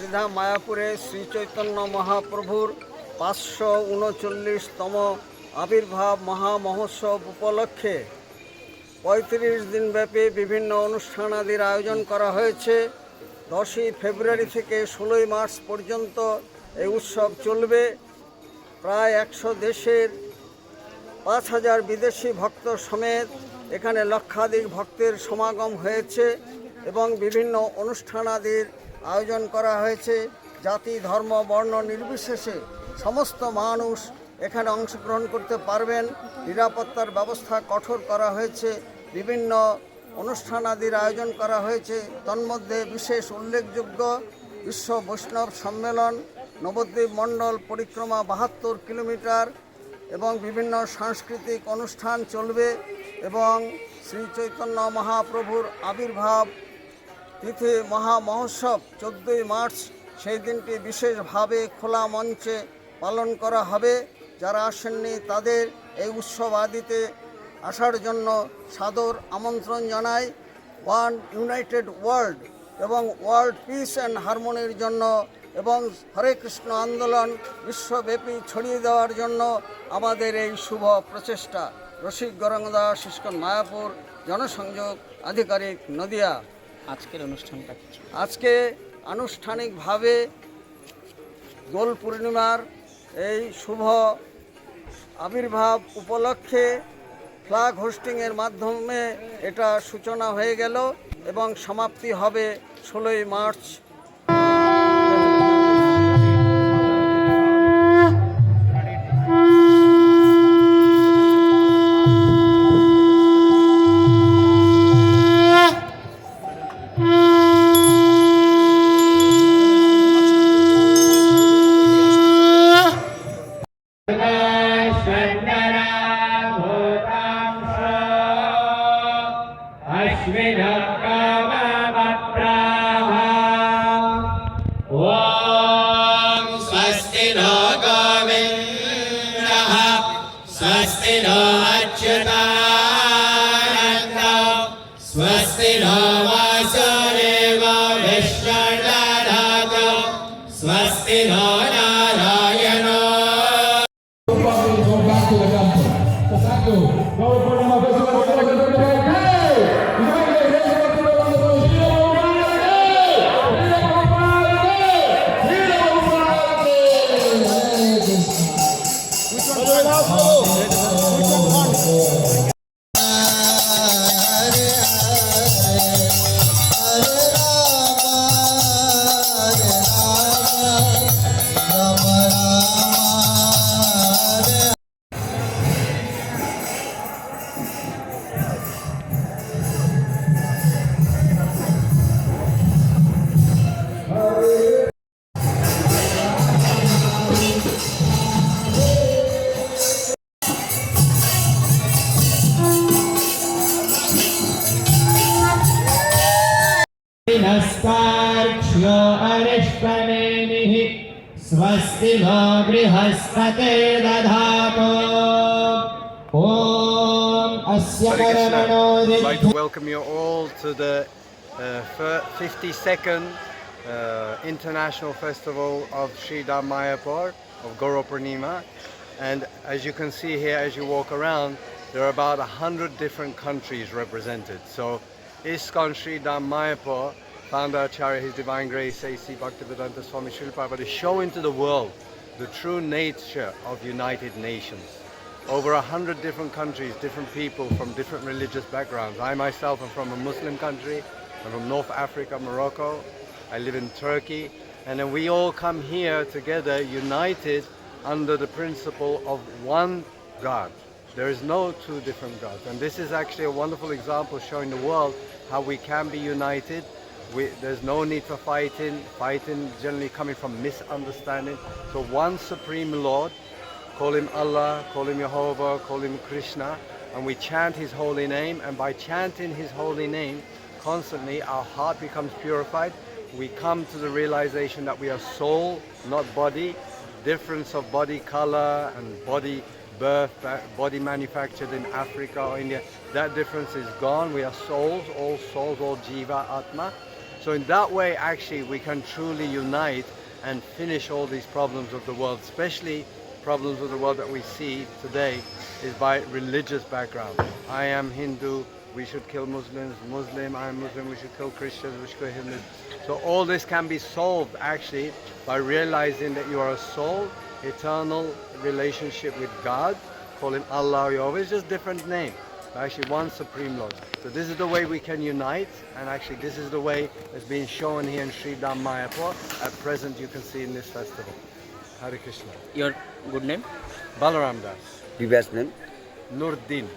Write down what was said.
শ্রীধাম মায়াপুরে শ্রী চৈতন্য মহাপ্রভুর 539তম আবির্ভাব মহামহোৎসব উপলক্ষে 35 দিনব্যাপী বিভিন্ন অনুষ্ঠানাদির আয়োজন করা হয়েছে। 10ই ফেব্রুয়ারি থেকে 16ই মার্চ পর্যন্ত এই উৎসব চলবে। প্রায় 100 দেশের 5000 বিদেশি ভক্ত সমেত এখানে লক্ষাধিক ভক্তের সমাগম হয়েছে এবং বিভিন্ন অনুষ্ঠানাদির আয়োজন করা হয়েছে। জাতি ধর্ম বর্ণ নির্বিশেষে সমস্ত মানুষ এখানে অংশগ্রহণ করতে পারবেন। নিরাপত্তার ব্যবস্থা কঠোর করা হয়েছে। বিভিন্ন অনুষ্ঠানাদির আয়োজন করা হয়েছে। তন্মধ্যে বিশেষ উল্লেখযোগ্য বিশ্ব বৈষ্ণব সম্মেলন, নবদ্বীপ মণ্ডল পরিক্রমা 72 কিলোমিটার এবং বিভিন্ন সাংস্কৃতিক অনুষ্ঠান চলবে এবং শ্রী চৈতন্য মহাপ্রভুর আবির্ভাব তিথি মহামহোৎসব 14ই মার্চ, সেই দিনটি বিশেষভাবে খোলা মঞ্চে পালন করা হবে। যারা আসেননি তাদের এই উৎসব আদিতে আসার জন্য সাদর আমন্ত্রণ জানাই। ওয়ান ইউনাইটেড ওয়ার্ল্ড এবং ওয়ার্ল্ড পিস অ্যান্ড হারমোনির জন্য এবং হরে কৃষ্ণ আন্দোলন বিশ্বব্যাপী ছড়িয়ে দেওয়ার জন্য আমাদের এই শুভ প্রচেষ্টা। রসিক গৌরাঙ্গদাস, ইস্কন মায়াপুর, জনসংযোগ আধিকারিক, নদিয়া। আজকের অনুষ্ঠানটা কি? আজকে আনুষ্ঠানিকভাবে দোল পূর্ণিমার এই শুভ আবির্ভাব উপলক্ষে ফ্ল্যাগ হোস্টিংয়ের মাধ্যমে এটা সূচনা হয়ে গেল এবং সমাপ্তি হবে 16ই মার্চ। स्वस्ति नो गोविन्दः स्वस्ति नो अच्युतानन्दो स्वस्ति नो वासुदेवो विष्णुर्दधातु स्वस्ति नो नारायणो। नस्तार्क्ष्यो अरिष्टनेमिः स्वस्ति नो बृहस्पतिर्दधातु ॐ अस्य कर्मणो I'd like to welcome you all to the 52nd International Festival of Sridham Mayapur of Guru Purnima. And as you can see here, as you walk around, there are about 100 different countries represented. So ISKCON Sridham Mayapur, Founder Acharya His Divine Grace A.C. Bhaktivedanta Swami Srila Prabhupada is showing to the world the true nature of United Nations. Over 100 different countries, different people from different religious backgrounds. I myself am from a Muslim country. I'm from North Africa, Morocco. I live in Turkey. And then we all come here together, united under the principle of one God. There is no two different gods. And this is actually a wonderful example showing the world how we can be united. There's no need for fighting generally coming from misunderstanding. So one Supreme Lord, call him Allah, call him Jehovah, call him Krishna, and we chant his holy name, and by chanting his holy name constantly, our heart becomes purified. We come to the realization that we are soul, not body. Difference of body color and body birth, body manufactured in Africa or India, that difference is gone. We are souls, all jiva, atma. So in that way, actually, we can truly unite and finish all these problems of the world, especially problems of the world that we see today is by religious background. I am Hindu, we should kill Muslims. Muslim, I am Muslim, we should kill Christians, we should kill Hindus. So all this can be solved actually by realizing that you are a soul, eternal relationship with God. Call Him Allah or Yahweh, it's just different name. Actually one supreme Lord. So this is the way we can unite, and actually this is the way that's being shown here in Sri Dham Mayapur. At present you can see in this festival. Hare Krishna. Your good name? Balaram Das. Previous name? Nurdin.